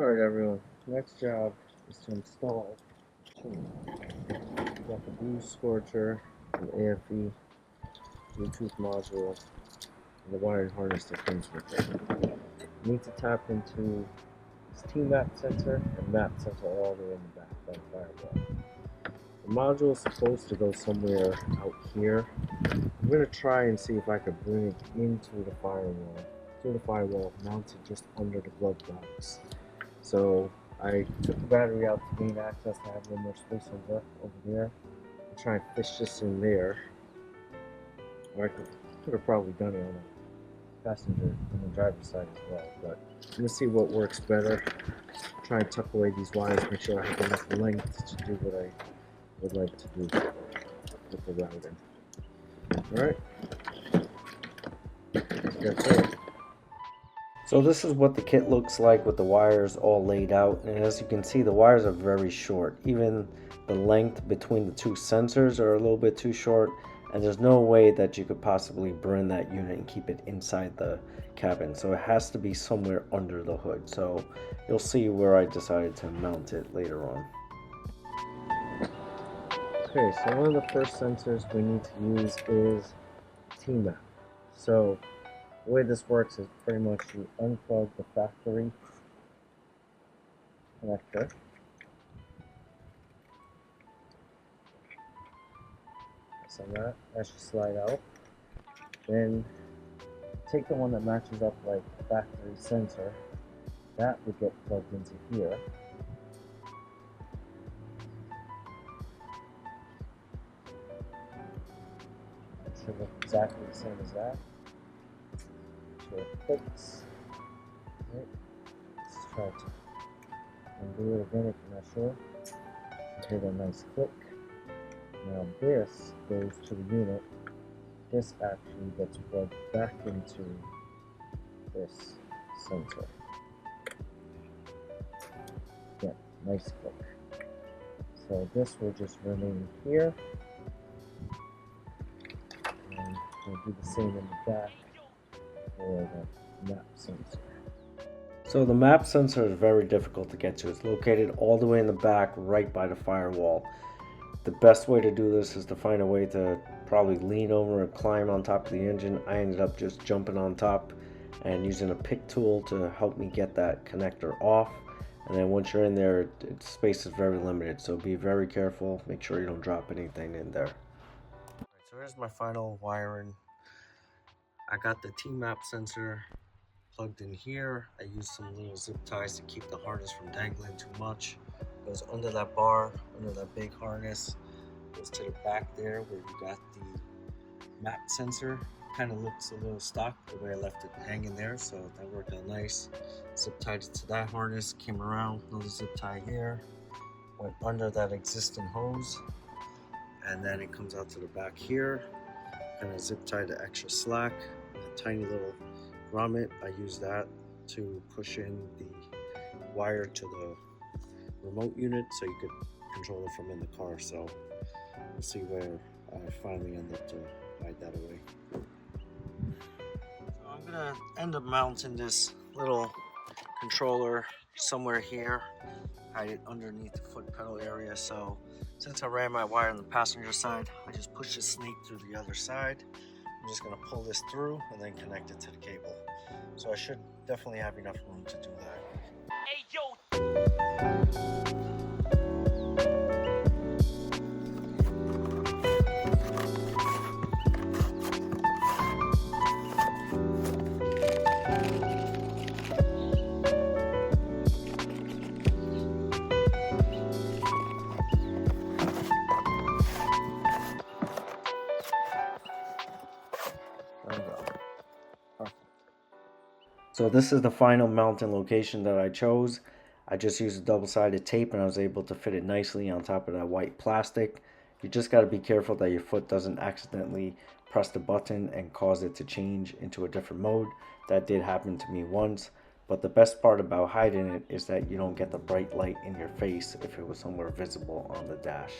Alright everyone, next job is to install the aFe Scorcher, an aFe Bluetooth module, and the wiring harness that comes with it. You need to tap into this T-map sensor and map sensor all the way in the back by the firewall. The module is supposed to go somewhere out here. I'm going to try and see if I could bring it into the firewall, mounted just under the glove box. So I took the battery out to gain access to have a little more space over there. I'll try and fish this in there. Or I could have probably done it on the passenger on the driver's side as well. But I'm going to see what works better. Try and tuck away these wires, make sure I have enough length to do what I would like to do with the routing. Alright. That's it. So this is what the kit looks like with the wires all laid out, and as you can see the wires are very short. Even the length between the two sensors are a little bit too short, and there's no way that you could possibly burn that unit and keep it inside the cabin, so it has to be somewhere under the hood. So you'll see where I decided to mount it later on. Okay, so one of the first sensors we need to use is T-map. So the way this works is pretty much you unplug the factory connector. So that should slide out. Then take the one that matches up like the factory sensor. That would get plugged into here. It should look exactly the same as that. It clicks. Right. Let's try to undo it again if you're not sure. Hit a nice click. Now this goes to the unit. This actually gets plugged back into this sensor. Yeah, nice click. So this will just remain here. And we'll do the same in the back. For the map sensor. So the map sensor is very difficult to get to. It's located all the way in the back, right by the firewall. The best way to do this is to find a way to probably lean over or climb on top of the engine. I ended up just jumping on top and using a pick tool to help me get that connector off. And then once you're in there, space is very limited, so be very careful. Make sure you don't drop anything in there. All right, so here's my final wiring. I got the T-map sensor plugged in here. I used some little zip ties to keep the harness from dangling too much. It goes under that bar, under that big harness. It goes to the back there where you got the map sensor. Kind of looks a little stock the way I left it hanging there, so that worked out nice. Zip tied it to that harness, came around, another zip tie here, went under that existing hose, and then it comes out to the back here. Kind of zip tied the extra slack. A tiny little grommet, I use that to push in the wire to the remote unit so you could control it from in the car. So we'll see where I finally end up to hide that away. So I'm gonna end up mounting this little controller somewhere here, hide it underneath the foot pedal area. So since I ran my wire on the passenger side, I just pushed the snake through the other side. I'm just going to pull this through and then connect it to the cable. So I should definitely have enough room to do that. Hey, yo! So this is the final mounting location that I chose. I just used a double-sided tape and I was able to fit it nicely on top of that white plastic. You just got to be careful that your foot doesn't accidentally press the button and cause it to change into a different mode. That did happen to me once, but the best part about hiding it is that you don't get the bright light in your face if it was somewhere visible on the dash.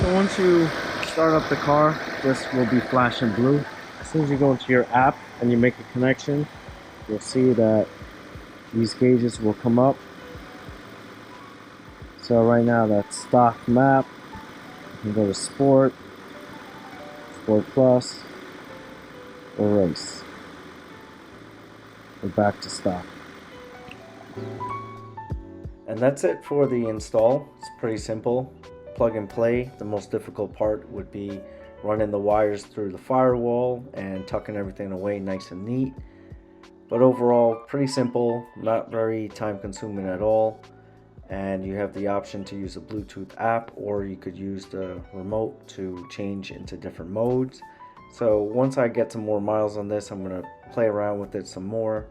So once you start up the car, this will be flashing blue. As soon as you go into your app and you make a connection, you'll see that these gauges will come up. So right now that's stock map. You can go to Sport, Sport Plus, or Race. We're back to stock. And that's it for the install. It's pretty simple. Plug and play. The most difficult part would be running the wires through the firewall and tucking everything away nice and neat. But overall, pretty simple, not very time consuming at all. And you have the option to use a Bluetooth app, or you could use the remote to change into different modes. So once I get some more miles on this, I'm going to play around with it some more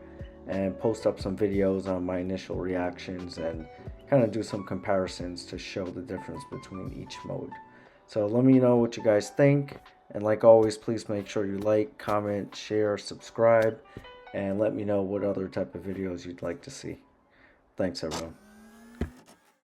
and post up some videos on my initial reactions and kind of do some comparisons to show the difference between each mode. So let me know what you guys think, and like always, please make sure you like, comment, share, subscribe, and let me know what other type of videos you'd like to see. Thanks everyone.